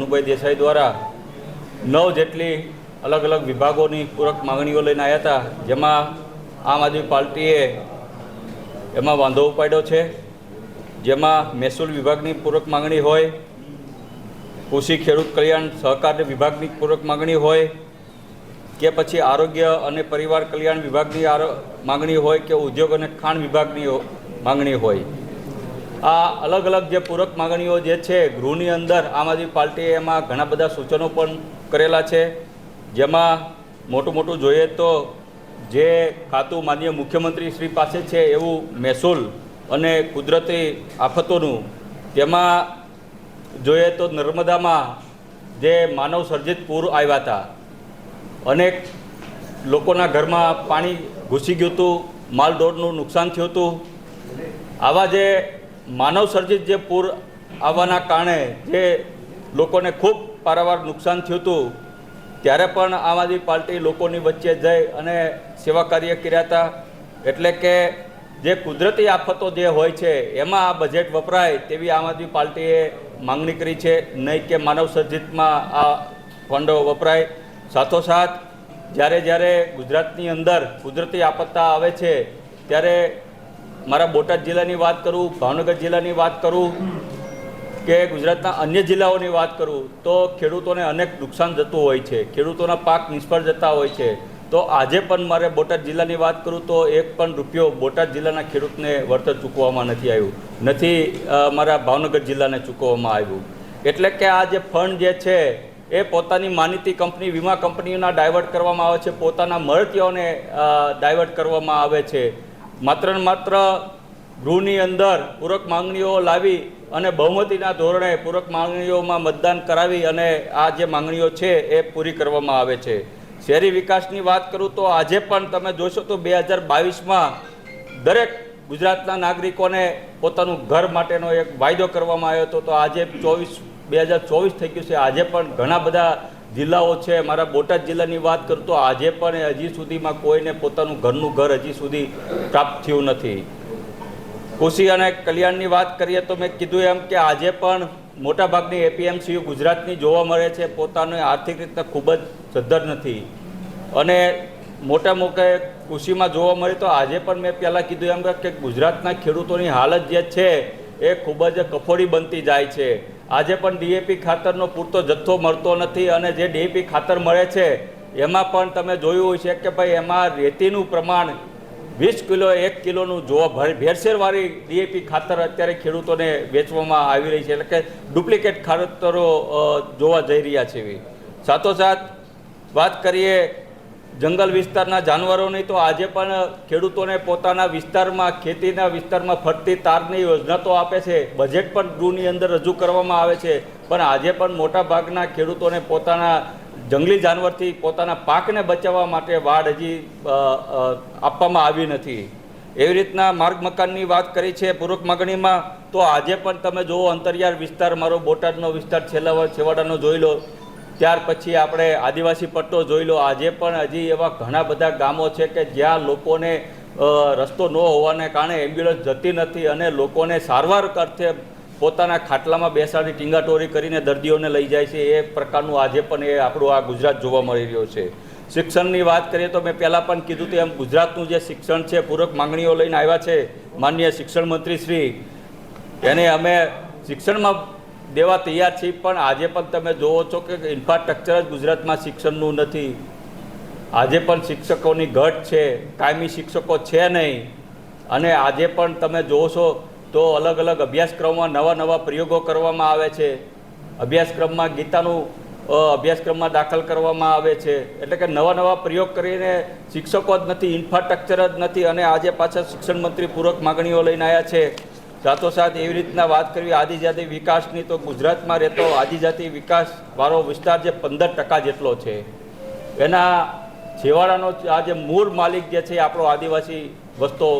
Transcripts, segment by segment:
કનુભાઈ દેસાઈ દ્વારા 9 જેટલી અલગ અલગ વિભાગોની પૂરક માંગણીઓ લઈને આવ્યા હતા, જેમાં આમ આદમી પાર્ટીએ એમાં વાંધો ઉપાડ્યો છે, જેમાં મહેસૂલ વિભાગની પૂરક માંગણી હોય, કૃષિ ખેડૂત કલ્યાણ સહકાર વિભાગની પૂરક માંગણી હોય કે પછી આરોગ્ય અને પરિવાર કલ્યાણ વિભાગની માંગણી હોય કે ઉદ્યોગ અને ખાણ વિભાગની માંગણી હોય. આ અલગ અલગ જે પૂરક માંગણીઓ જે છે ગૃહની અંદર આમ આદમી પાર્ટીએ એમાં ઘણા બધા સૂચનો પણ કરેલા છે, જેમાં મોટું જોઈએ તો જે ખાતું માનનીય મુખ્યમંત્રી શ્રી પાસે છે એવું મહેસૂલ અને કુદરતી આફતોનું, તેમાં જોઈએ તો નર્મદામાં જે માનવ સર્જિત પૂર આવ્યા હતા, અનેક લોકોના ઘરમાં પાણી ઘૂસી ગયું હતું, માલઢોરનું નુકસાન થયું હતું. આવા જે માનવ સર્જિત જે પૂર આવવાના કારણે જે લોકોને ખૂબ પારાવાર નુકસાન થયું હતું, ત્યારે પણ આમ આદમી પાર્ટી લોકોની વચ્ચે જઈ અને સેવા કાર્ય કર્યા હતા. એટલે કે જે કુદરતી આફતો જે હોય છે એમાં આ બજેટ વપરાય તેવી આમ આદમી પાર્ટીએ માંગણી કરી છે, નહીં કે માનવ સર્જિતમાં આ ફંડો વપરાય. સાથોસાથ જ્યારે ગુજરાતની અંદર કુદરતી આપત્તા આવે છે ત્યારે મારા બોટાદ જિલ્લાની વાત કરું, ભાવનગર જિલ્લાની વાત કરું કે ગુજરાતના અન્ય જિલ્લાઓની વાત કરું તો ખેડૂતોને અનેક નુકસાન જતું હોય છે, ખેડૂતોના પાક નિષ્ફળ જતા હોય છે. તો આજે પણ મારે બોટાદ જિલ્લાની વાત કરું તો એક પણ રૂપિયો બોટાદ જિલ્લાના ખેડૂતને વળતર ચૂકવવામાં નથી આવ્યું, નથી મારા ભાવનગર જિલ્લાને ચૂકવવામાં આવ્યું. એટલે કે આ જે ફંડ જે છે એ પોતાની માનીતી કંપની, વીમા કંપનીઓના ડાયવર્ટ કરવામાં આવે છે, પોતાના મળતીઓને ડાયવર્ટ કરવામાં આવે છે. માત્ર ને માત્ર ગૃહની અંદર પૂરક માંગણીઓ લાવી અને બહુમતીના ધોરણે પૂરક માંગણીઓમાં મતદાન કરાવી અને આ જે માંગણીઓ છે એ પૂરી કરવામાં આવે છે. શહેરી વિકાસની વાત કરું તો આજે પણ તમે જોશો તો 2022માં દરેક ગુજરાતના નાગરિકોને પોતાનું ઘર માટેનો એક વાયદો કરવામાં આવ્યો હતો. તો આજે 2024 થઈ ગયું છે, આજે પણ ઘણા બધા જિલ્લાઓ છે. મારા બોટાદ જિલ્લાની વાત કરું તો આજે પણ હજી સુધીમાં કોઈને પોતાનું ઘરનું ઘર હજી સુધી પ્રાપ્ત થયું નથી. કૃષિ અને કલ્યાણની વાત કરીએ તો મેં કીધું એમ કે આજે પણ મોટાભાગની એપીએમસીયુ ગુજરાતની જોવા મળે છે, પોતાની આર્થિક રીતે ખૂબ જ સદ્ધર નથી. અને મોટા કૃષિમાં જોવા મળે તો આજે પણ મેં પહેલાં કીધું એમ કે ગુજરાતના ખેડૂતોની હાલત જે છે એ ખૂબ જ કફોડી બનતી જાય છે. આજે પણ ડીએપી ખાતરનો પૂરતો જથ્થો મળતો નથી, અને જે ડીએપી ખાતર મળે છે એમાં પણ તમે જોયું છે કે ભાઈ એમાં રેતીનું પ્રમાણ 20 કિલો 1 કિલોનું જોવા ભેળસેળવાળી ડીએપી ખાતર અત્યારે ખેડૂતોને વેચવામાં આવી રહી છે. એટલે કે ડુપ્લિકેટ ખાતરો જોવા જઈ રહ્યા છે. સાથોસાથ વાત કરીએ જંગલ વિસ્તારના જાનવરોની તો આજે પણ ખેડૂતોને પોતાના વિસ્તારમાં, ખેતીના વિસ્તારમાં ફરતી તારની યોજના તો આપે છે, બજેટ પણ ગૃહની અંદર રજૂ કરવામાં આવે છે, પણ આજે પણ મોટા ભાગના ખેડૂતોને પોતાના જંગલી જાનવરથી પોતાના પાકને બચાવવા માટે વાડ હજી આપવામાં આવી નથી. એવી રીતના માર્ગ મકાનની વાત કરી છે પૂરક માંગણીમાં, તો આજે પણ તમે જુઓ અંતરિયાળ વિસ્તાર, મારો બોટાદનો વિસ્તાર છેવાડાનો જોઈ લો, ત્યાર પછી આપણે આદિવાસી પટ્ટો જોઈ લો. આજે પણ હજી એવા ઘણા બધા ગામો છે કે જ્યાં લોકોને રસ્તો ન હોવાને કારણે એમ્બ્યુલન્સ જતી નથી અને લોકોને સારવાર અર્થે પોતાના ખાટલામાં બેસાડી ટીંગાટોરી કરીને દર્દીઓને લઈ જાય છે. એ પ્રકારનું આજે પણ એ આપણું આ ગુજરાત જોવા મળી રહ્યો છે. શિક્ષણની વાત કરીએ તો મેં પહેલાં પણ કીધું તેમ ગુજરાતનું જે શિક્ષણ છે પૂરક માંગણીઓ લઈને આવ્યા છે માનનીય શિક્ષણ મંત્રી શ્રી, એને અમે શિક્ષણમાં દેવા તૈયાર છીએ, પણ આજે પણ તમે જોવો છો કે ઇન્ફ્રાસ્ટ્રક્ચર જ ગુજરાતમાં શિક્ષણનું નથી. આજે પણ શિક્ષકોની ઘટ છે, કાયમી શિક્ષકો છે નહીં. અને આજે પણ તમે જોશો તો અલગ અલગ અભ્યાસક્રમમાં નવા પ્રયોગો કરવામાં આવે છે. અભ્યાસક્રમમાં ગીતાનું અભ્યાસક્રમમાં દાખલ કરવામાં આવે છે. એટલે કે નવા પ્રયોગ કરીને શિક્ષકો જ નથી, ઇન્ફ્રાસ્ટ્રક્ચર જ નથી, અને આજે પાછા શિક્ષણ મંત્રી પૂરક માંગણીઓ લઈને આવ્યા છે. સાથોસાથ એવી રીતના વાત કરવી આદિજાતિ વિકાસની, તો ગુજરાતમાં રહેતો આદિજાતિ વિકાસવાળો વિસ્તાર જે 15% જેટલો છે, એના છેવાડાનો આ જે મૂળ માલિક જે છે આપણો આદિવાસી વસતો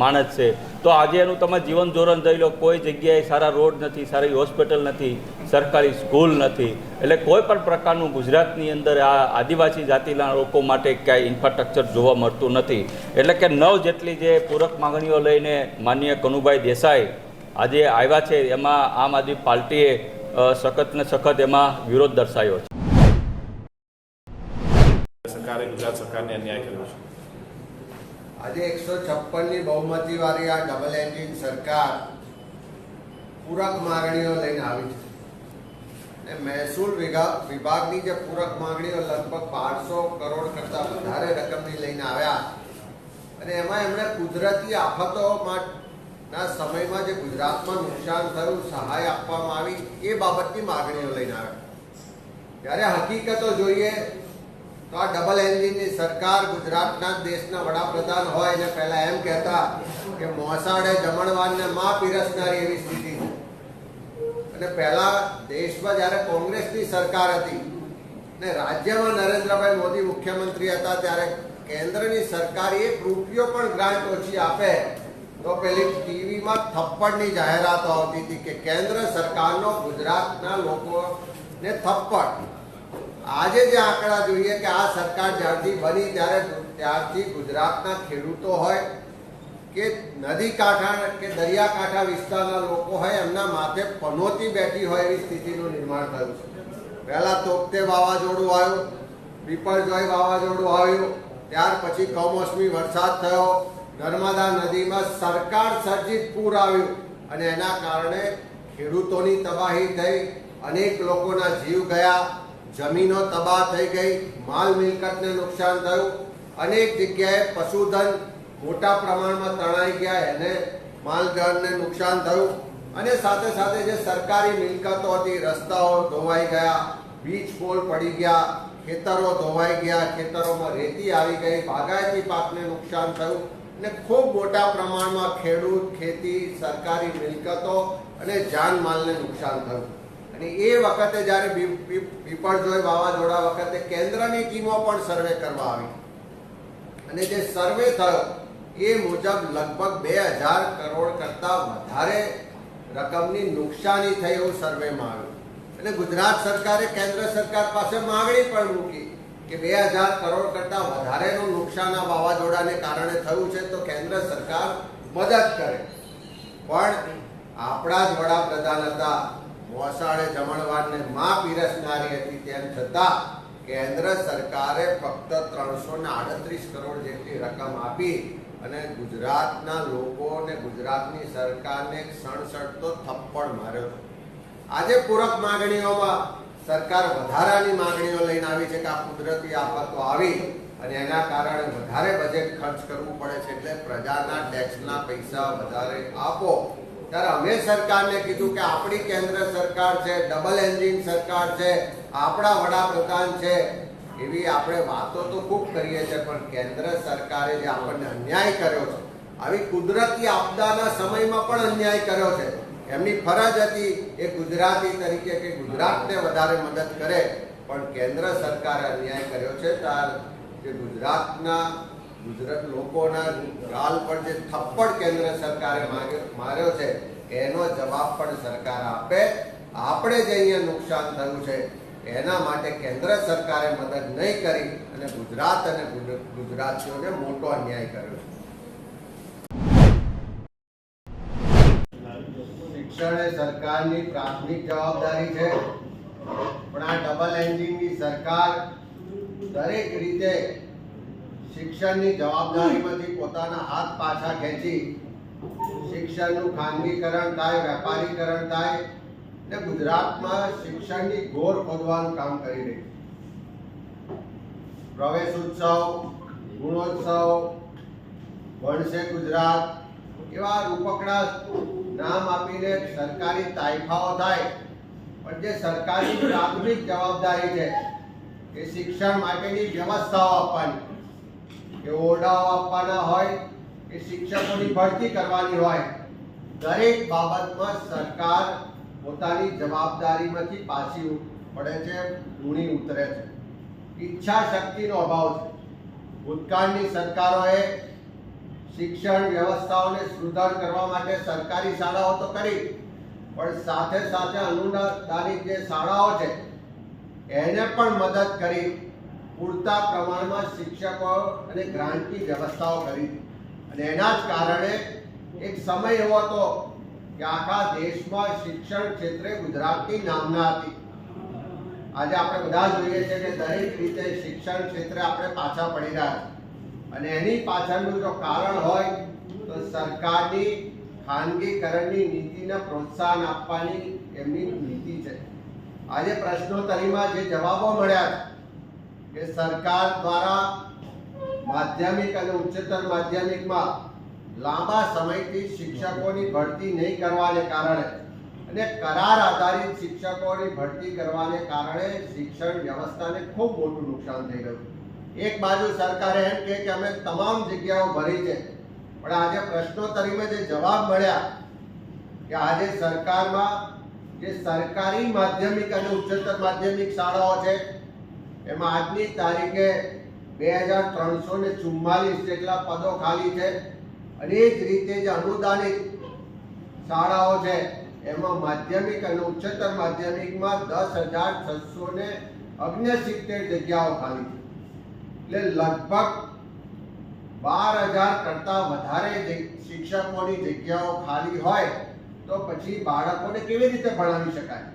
માણસ છે. તો આજે એનું તમે જીવન ધોરણ જોઈ લો, કોઈ જગ્યાએ સારા રોડ નથી, સારી હોસ્પિટલ નથી, સરકારી સ્કૂલ નથી. એટલે કોઈ પણ પ્રકારનું ગુજરાતની અંદર આ આદિવાસી જાતિના લોકો માટે ક્યાંય ઇન્ફ્રાસ્ટ્રક્ચર જોવા મળતું નથી. એટલે કે 9 જેટલી જે પૂરક માંગણીઓ લઈને માનનીય કનુભાઈ દેસાઈ આજે આવ્યા છે, એમાં આમ આદમી પાર્ટીએ સખત ને સખત એમાં વિરોધ દર્શાવ્યો છે. સરકારે ગુજરાત સરકારને અન્યાય કર્યો છે. આજે 156ની બહુમતીવાળી આ ડબલ એન્જિન સરકાર પૂરક માંગણીઓ લઈને આવી છે. મહેસૂલ વિભાગની જે પૂરક માંગણીઓ લગભગ 1200 કરોડ કરતાં વધારે રકમની લઈને આવ્યા અને એમાં એમણે કુદરતી આફતોના સમયમાં જે ગુજરાતમાં નુકસાન થયું સહાય આપવામાં આવી એ બાબતની માંગણીઓ લઈને આવ્યા. જ્યારે હકીકતો જોઈએ તો આ ડબલ એન્જિનની સરકાર ગુજરાતના દેશના વડાપ્રધાન હોય એને પહેલા એમ કહેતા કે મોસાળે જમણવારને માં પીરસનારી એવી સ્થિતિ છે. અને પહેલા દેશમાં જ્યારે કોંગ્રેસની સરકાર હતી ને રાજ્યમાં નરેન્દ્રભાઈ મોદી મુખ્યમંત્રી હતા ત્યારે કેન્દ્રની સરકાર ₹1 પણ ગ્રાન્ટ ઓછી આપે તો પેલી ટીવીમાં થપ્પડની જાહેરાતો આવતી હતી કે કેન્દ્ર સરકારનો ગુજરાતના લોકોને થપ્પડ. આજે જે આંકડા જોઈએ કે આ સરકાર જ્યારથી બની ત્યારથી ગુજરાતના ખેડૂતો હોય કે નદી કાંઠા કે દરિયાકાંઠા વિસ્તારના લોકો હોય એમના માથે પનોતી બેઠી હોય એવી સ્થિતિનું નિર્માણ થયું છે. પહેલા તોકતે વાવાઝોડું આવ્યું, બિપરજોય વાવાઝોડું આવ્યું, ત્યાર પછી કમોસમી વરસાદ થયો, નર્મદા નદીમાં સરકાર સર્જિત પૂર આવ્યું અને એના કારણે ખેડૂતોની તબાહી થઈ, અનેક લોકોના જીવ ગયા, જમીનો તબાહ થઈ ગઈ, માલ મિલકતને નુકસાન થયું, અનેક જગ્યાએ પશુધન મોટા પ્રમાણમાં તણાઈ ગયા, એને માલજાનને નુકસાન થયું અને સાથે સાથે જે સરકારી મિલકતો હતી રસ્તાઓ ધોવાઈ ગયા, વીજ પોલ પડી ગયા, ખેતરો ધોવાઈ ગયા, ખેતરોમાં રેતી આવી ગઈ, બાગાયતી પાકને નુકસાન થયું અને ખૂબ મોટા પ્રમાણમાં ખેડૂત, ખેતી, સરકારી મિલકતો અને જાનમાલને નુકસાન થયું. અને એ વખતે જ્યારે બિપરજોય વાવાઝોડા વખતે કેન્દ્રની ટીમો પણ સર્વે કરવા આવી અને જે સર્વે થયો એ મુજબ લગભગ 2000 કરોડ કરતાં વધારે રકમની નુકસાની થઈ એવું સર્વેમાં આવ્યું. અને ગુજરાત સરકારે કેન્દ્ર સરકાર પાસે માંગણી પણ મૂકી કે 2000 કરોડ કરતાં વધારેનું નુકસાન આ વાવાઝોડાને કારણે થયું છે તો કેન્દ્ર સરકાર મદદ કરે. પણ આપણા જ વડાપ્રધાન હતા, મોસાળે જમણવારને માં પીરસનારી હતી, તેમ છતાં કેન્દ્ર સરકારે ફક્ત 338 કરોડ જેટલી રકમ આપી અને ગુજરાતના લોકોને ગુજરાતની સરકારને સણસણતો થપ્પડ માર્યો. આજે પૂરક માંગણીઓમાં સરકાર વધારાની માંગણીઓ લઈને આવી છે કે આ કુદરતી આફતો આવી અને એના કારણે વધારે બજેટ ખર્ચ કરવું પડે છે એટલે પ્રજાના ટેક્સના પૈસા વધારે આપો. ત્યારે અમે સરકારને કીધું કે આપણી કેન્દ્ર સરકાર છે, ડબલ એન્જિન સરકાર છે, આપણા વડાપ્રધાન છે, એવી આપણે વાતો તો ખૂબ કરીએ છીએ પણ કેન્દ્ર સરકારે જે આપણને અન્યાય કર્યો છે, આવી કુદરતી આપદાના સમયમાં પણ અન્યાય કર્યો છે. એમની ફરજ હતી એ ગુજરાતી તરીકે કે ગુજરાતને વધારે મદદ કરે પણ કેન્દ્ર સરકારે અન્યાય કર્યો છે. ત્યારે જે ગુજરાતના લોકોના ગાલ પર જે થપ્પડ કેન્દ્ર સરકારે માર્યો છે એનો જવાબ પણ સરકાર આપે. આપણે જે અહીંયા નુકસાન થયું છે એના માટે કેન્દ્ર સરકારે મદદ નહીં કરી અને ગુજરાત અને ગુજરાતીઓને મોટો અન્યાય કર્યો છે. શિક્ષણ એ સરકારની પ્રાથમિક જવાબદારી છે પણ આ ડબલ એન્જિનની સરકાર દરેક રીતે શિક્ષણની જવાબદારીમાંથી પોતાના હાથ પાછા ખેંચી શિક્ષણનું ખાનગીકરણ થાય, વેપારીકરણ થાય ને ગુજરાતમાં શિક્ષણની ગોર ખોદવાનું કામ કરી રહી. પ્રવેશ ઉત્સવ, ગુણોત્સવ, ભણશે ગુજરાત એવા રૂપકડા નામ આપીને સરકારી તાઇફાઓ થાય પણ જે સરકારની પ્રાથમિક જવાબદારી છે એ શિક્ષણ માટેની વ્યવસ્થાઓ આપવાની, કે ઓરડાઓ આપવાના હોય કે શિક્ષકોની ભરતી કરવાની હોય, દરેક બાબતમાં સરકાર પોતાની જવાબદારીમાંથી પાછી પડે છે, ઊણી ઉતરે છે. ઈચ્છા શક્તિનો અભાવ છે. ભૂતકાળની સરકારોએ શિક્ષણ વ્યવસ્થાઓને સુધાર કરવા માટે સરકારી શાળાઓ તો કરી પણ સાથે સાથે અનુદાનિત જે શાળાઓ છે એને પણ મદદ કરી, પૂરતા પ્રમાણમાં શિક્ષકો અને ગ્રાન્ટની વ્યવસ્થાઓ કરી અને એના જ કારણે એક સમય એવો હતો કે આખા દેશમાં શિક્ષણ ક્ષેત્રે ગુજરાતની નામના હતી. આજે આપણે બધા જોઈએ છે કે દરેક રીતે શિક્ષણ ક્ષેત્રે આપણે પાછા પડી રહ્યા છે અને એની પાછળનું જો કારણ હોય તો સરકારની ખાનગીકરણની નીતિને પ્રોત્સાહન આપવાની એમની નીતિ છે. આજે પ્રશ્નોત્તરીમાં જે જવાબો મળ્યા કે સરકાર દ્વારા માધ્યમિક અને ઉચ્ચતર માધ્યમિકમાં લાંબા સમયથી શિક્ષકોની ભરતી નહીં કરવાને કારણે અને કરાર આધારિત શિક્ષકોની ભરતી કરવાને કારણે શિક્ષણ વ્યવસ્થાને ખૂબ મોટું નુકસાન થઈ રહ્યું. એક બાજુ સરકારે એમ કહે કે અમે તમામ જગ્યાઓ ભરી છે, પણ આજે પ્રશ્નોત્તરીમાં જે જવાબ મળ્યા કે આજે સરકારમાં જે સરકારી માધ્યમિક અને ઉચ્ચતર માધ્યમિક શાળાઓ છે એમાં આજની તારીખે 2344 જેટલા પદો ખાલી છે અને એ જ રીતે જે અનુદાનિત શાળાઓ છે એમાં માધ્યમિક અને ઉચ્ચતર માધ્યમિકમાં 10,669 જગ્યાઓ ખાલી છે. એટલે લગભગ 12,000 કરતા વધારે શિક્ષકોની જગ્યાઓ ખાલી હોય તો પછી બાળકોને કેવી રીતે ભણાવી શકાય?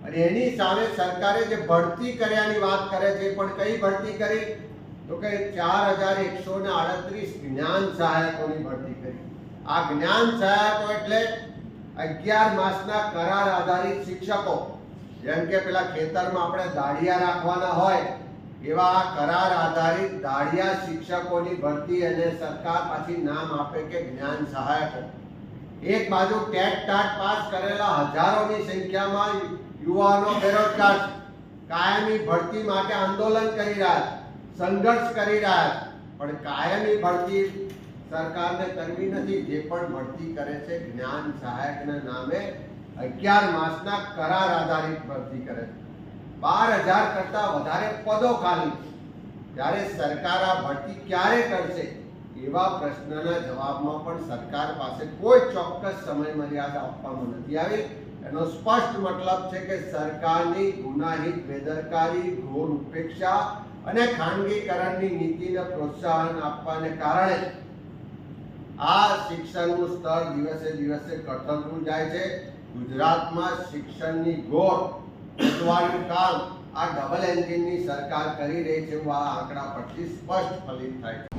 અને એની સામે સરકારે જે ભરતી કર્યાની વાત કરે છે, પણ કઈ ભરતી કરી તો કે 4,138 જ્ઞાન સહાયકોની ભરતી કરી. આ જ્ઞાન સહાયકો એટલે 11 માસના કરાર આધારિત શિક્ષકો, જેમ કે પેલા ખેતરમાં આપણે દાળિયા રાખવાના હોય એવા કરાર આધારિત દાળિયા શિક્ષકોની ભરતી અને સરકાર પાછી નામ આપે કે જ્ઞાન સહાયકો. એક બાજુ ટેટ ટાટ પાસ કરેલા હજારોની સંખ્યામાં યુવાનો બેરોજગાર છે, કાયમી ભરતી માટે આંદોલન કરી રહ્યા છે, સંઘર્ષ કરી રહ્યા છે, પણ કાયમી ભરતી સરકારને કરવી નથી. જે પણ ભરતી કરે છે જ્ઞાન સહાયકના નામે 11 માસના કરાર આધારિત ભરતી કરે છે. 12,000 કરતા વધારે પદો ખાલી. જ્યારે સરકાર આ ભરતી ક્યારે કરશે એવા પ્રશ્નના જવાબમાં પણ સરકાર પાસે કોઈ ચોક્કસ સમય મર્યાદા આપવામાં નથી આવી. એનો સ્પષ્ટ મતલબ છે કે સરકારની ગુનાહિત બેદરકારી, ઘોર ઉપેક્ષા અને ખાનગીકરણની નીતિને પ્રોત્સાહન આપવાને કારણે આ શિક્ષણનું સ્તર દિવસે દિવસે ઘટતું જાય છે. ગુજરાતમાં શિક્ષણની ગોળ વધવાનું કામ આ ડબલ એન્જિનની સરકાર કરી રહી છે, આ આંકડા પરથી સ્પષ્ટ ફલિત થાય છે.